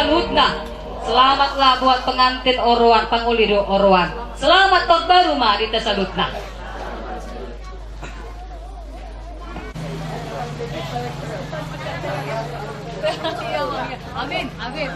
salutna. Selamatlah buat pengantin Orwan, pangulido Orwan. Selamat tahun baru mah di salutna. Amin, amin.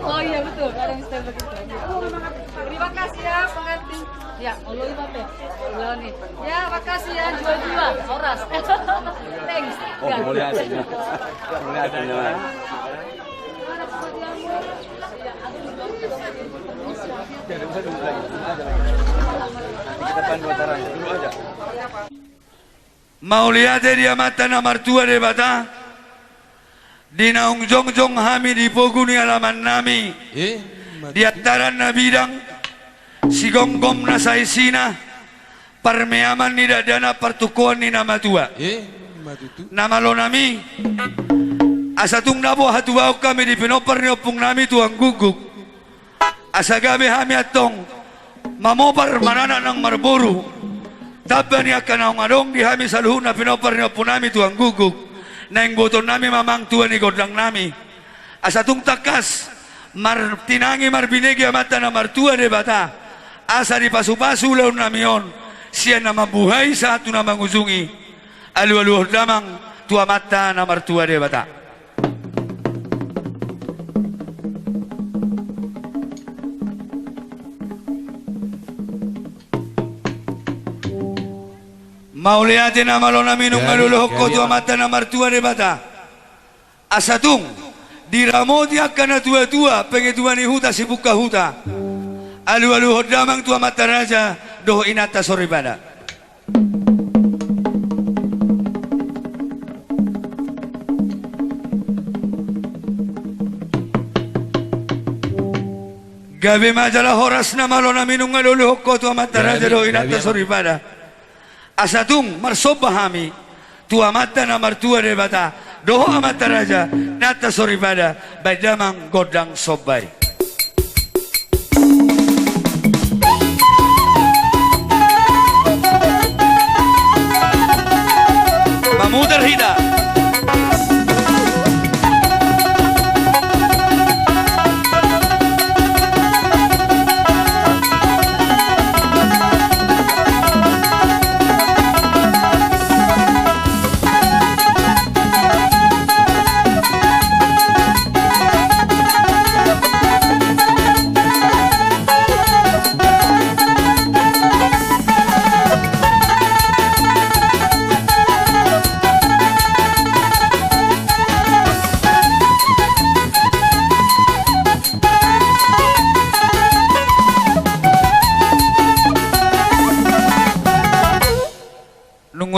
Oh iya betul, ada mister begitu. Terima kasih ya pengantin. Ya, Allah ya. Allah nih. Ya, makasih ya jual-jual. Oras. Thanks. Oh, boleh ada. Boleh ada. Mau lihat dia mata nomor tua de bata di naung jong hami di poguni alaman nami di antara nabidang si gonggom na saisina parmeaman ni dadana pertukuan ni nama tua nama lo nami asatung nabo hatuau kami di pinopar ni opung nami tuang guguk asa gabi hami atong mamopar manana ng marburu taban niya kanang adong di hami saluhun na pinopar ni opung nami tuang guguk na yung boton nami mamang tuwa ni godang nami asatung takas tinangi marbinegi amata na martua de bata asa di pasu-pasu laun namion siya na mabuhay sa ato na manguzungi alu-aluh damang tua mata na martua de bata. Mau lihatin na malo namin nung maluluhok ko tua mata na martua de bata asatung diramodia kana tua-tua pengetua ni huta si buka huta alu-alu hodamang tua mata raja doh inata soribada gabi majalah horas na malo na minung aluluhok ko tua mata raja doh inata soribada asatung marsoba hami tua mata na martua de bata doho amata raja nata soribada baidamang godang sobai mamudar hida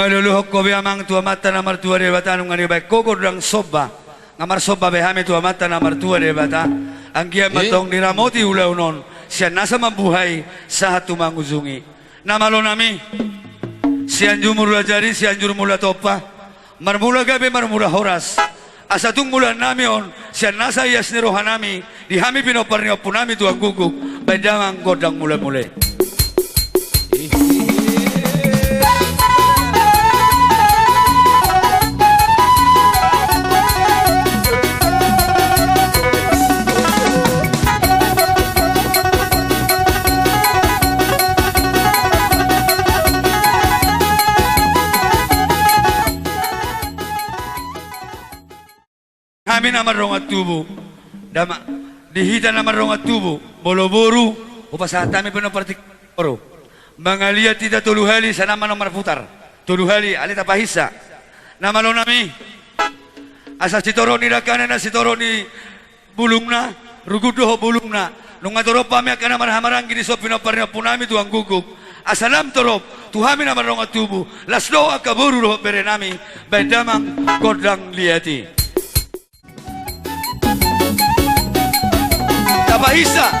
luluhok ko biamang tua mata na martua de bata nung ngani baik koko dang soba ngamar soba behame tua mata na martua de bata anggia matong diramoti ulaunon siya nasa mabuhay sa hatu manguzungi nama lo nami sianjur mula jari sianjur mula topa marmula gabe marmula horas asatung mula nami on siya nasa ias ni rohanami di hami pinoparni opunami tuang guguk bedamang godang mula-mula. Kami nama rongat tubuh, dama dihita nama rongat tubuh, bolo-boru, upasatami penuh partik oro. Mangalia tidak tuluhali sana nama nomor putar, tuluhali alita pahisa. Nama lo nami, asa sitoro ni rakana na sitoro ni bulungna, rugudoh bulungna. Nunga toro pami akan nama hamarang gini so pinoparnya punami tuang guguk. Asalam torop, tuhami nama rongat tubuh, laslo akaburu roh berenami, bedamang kodang liati. Bahisa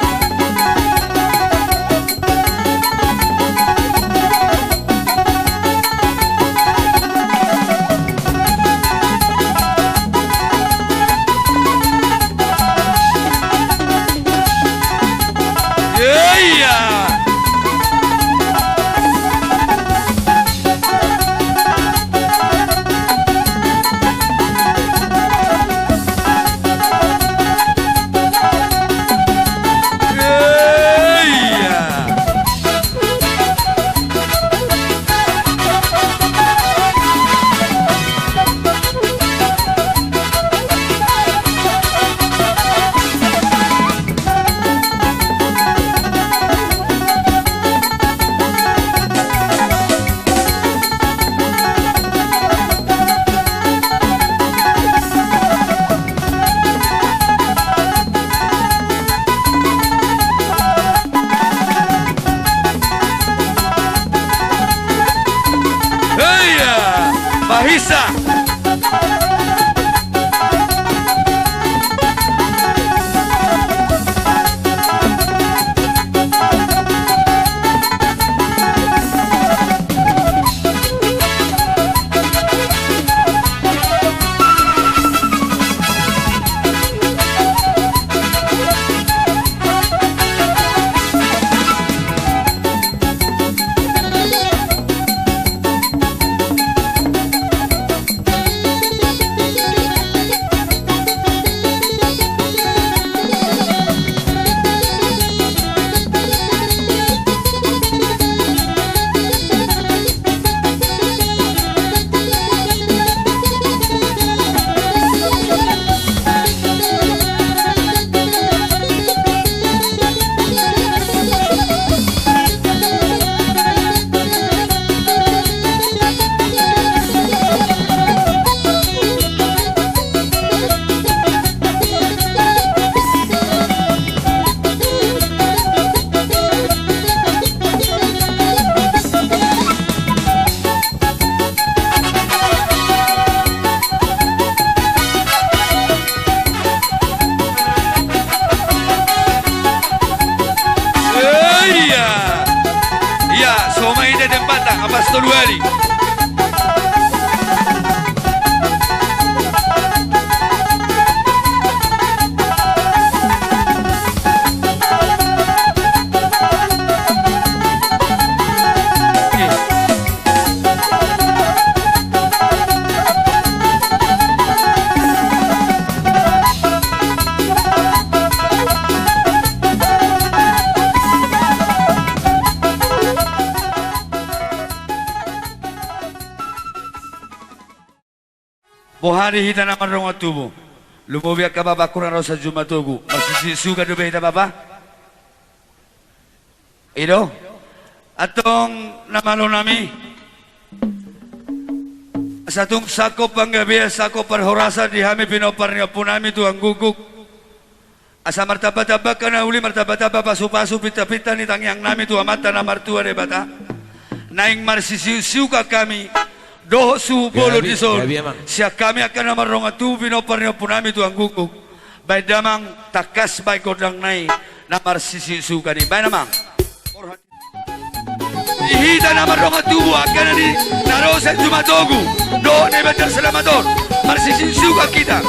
bisa. Pastor Wali. Bohari hita na marong atubo. Lumobiak ka baba kurang rasa jumatogu. Masih suka do hita baba? Ido? Atong namalo nami. Satong sakop panggabi sakop parhorasa di hami pinoparnya punami tu ang guguk. Asa martaba-taba kana uli martaba-taba pasu-pasu pita-pita ni tangyang nami tu amata na martua de bata. Naing marsisiu ka kami. Doh su bolo di sol. Siya kami akan namarong atu pinoparnya punami tu ang guguk. Bay damang takas bay kodang nai namar sisiu ka ni. Bay namang. Ihita namarong atu akan ni narosan jumatogu. Doh ne betul selamator. Mar sisiu ka kita.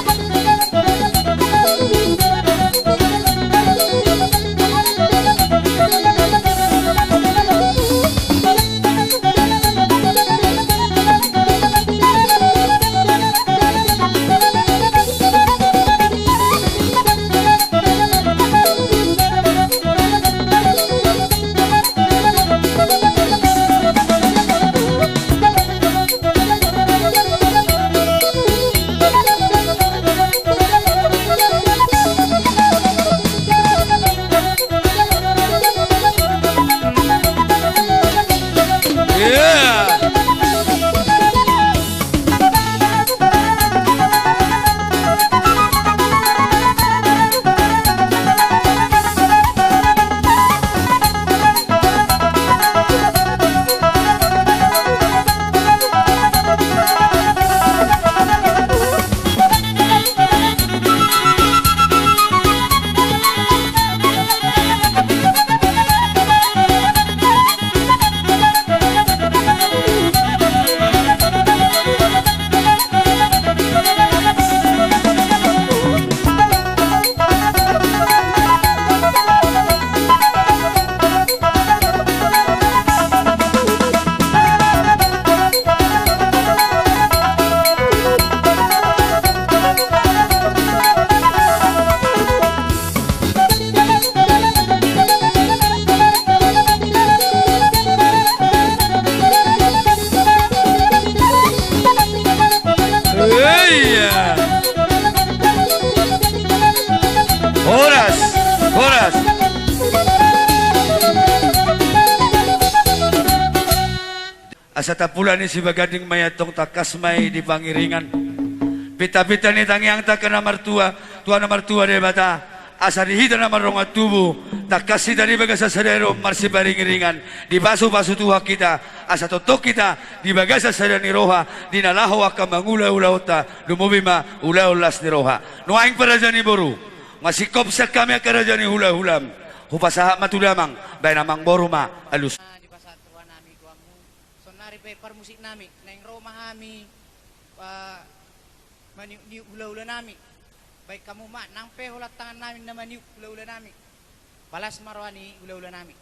Horas. Asa tapulan ni si bagading mayatong takas may di pangiringan. Pita-pita ni tangyang ta kana martua, tuan martua de bata. asa dihita na marongat tubuh tak kasih dari bagasa sadero marsi baring-ringan di basu-basu tuha kita asa totok kita di bagasa sadani roha di nalaho akan mangula-ula uta dumubima ula-ulas ni roha nuaing parajani boru masih kopsa kami akarajani hula-hulam hupasaha matulamang bayi namang boru ma alus di pasar tuan nami kuamu sonari paper musik nami neng rumah kami maniu ula-ula nami baik kamu mak nang pe hulat tangan nami nama niu ula-ula nami balas marwani ula-ula nami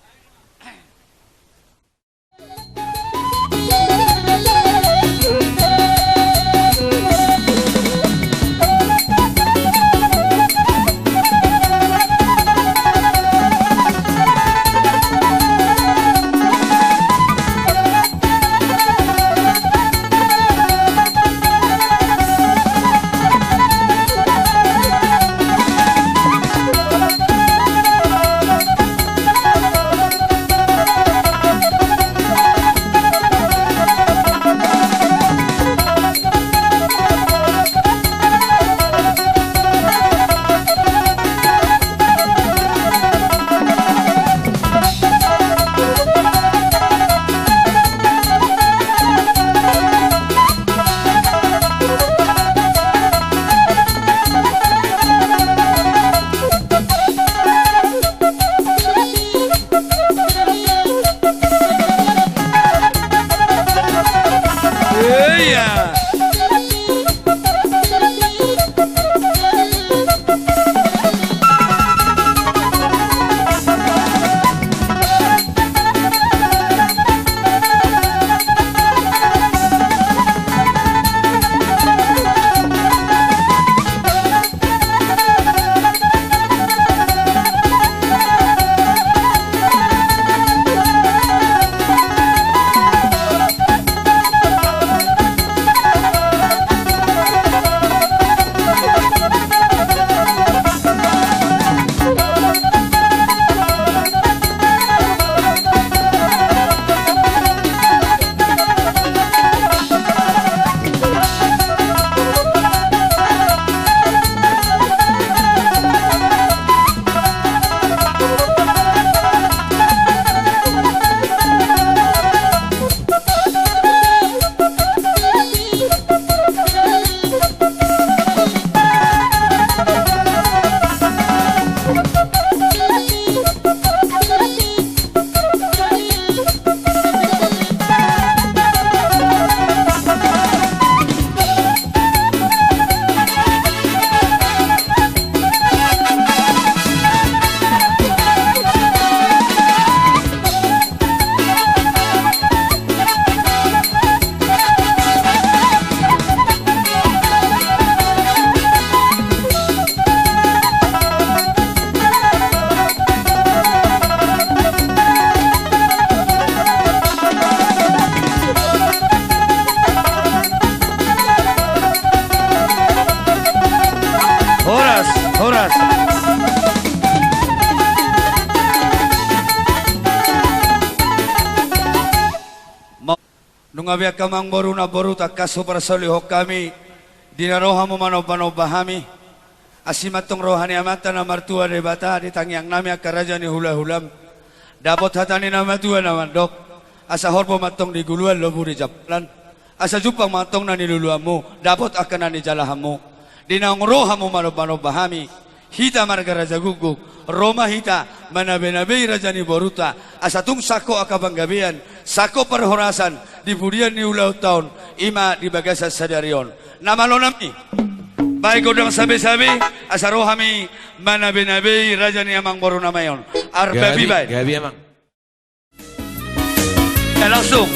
Horas. Nungabiya kamang boru na boru takaso para soliho kami dinaroha mo mano bahami asimatong rohani amata na martua de bata di tangyang nami akaraja ni hula-hulam dapat hatani na matua na mandok asa horpo matong di guluan lobu di japlan asa jupang matong na niluluamu dapat akan na nijalahamu dinaong roha mo mano bahami hita marga raja guguk Roma hita manabe-nabe raja ni boruta asatung sako akabanggabian sako perhorasan di budian ni ulau tahun ima di bagasa sadarion nama lo nami baik godang sabi-sabi asarohami manabe-nabe raja ni amang boru namayon arbabi baik Gabi emang ya langsung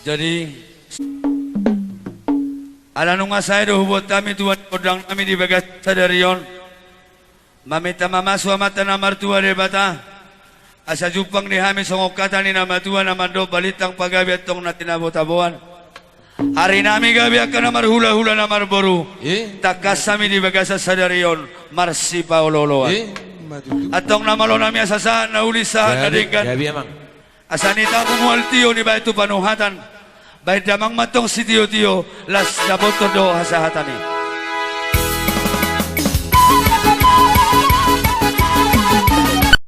Jadi ala nung asay do hubot kami tuan kodang kami di bagas sadarion. Mamita mamaswa mata na martua de bata. Asa jupang ni hami songok kata ni nama tuan nama do balitang pagabi atong natinabot-aboan. Hari nami gabi akan namar hula-hula namar boru. Takas kami di bagas sadarion marsi paololoan. Atong namalo nami asasa na ulisahan na dingkan. Asanita kumual tiyo ni ba ito panuhatan. Baik damang matong si tiyo-tiyo las daboto do hasahatani.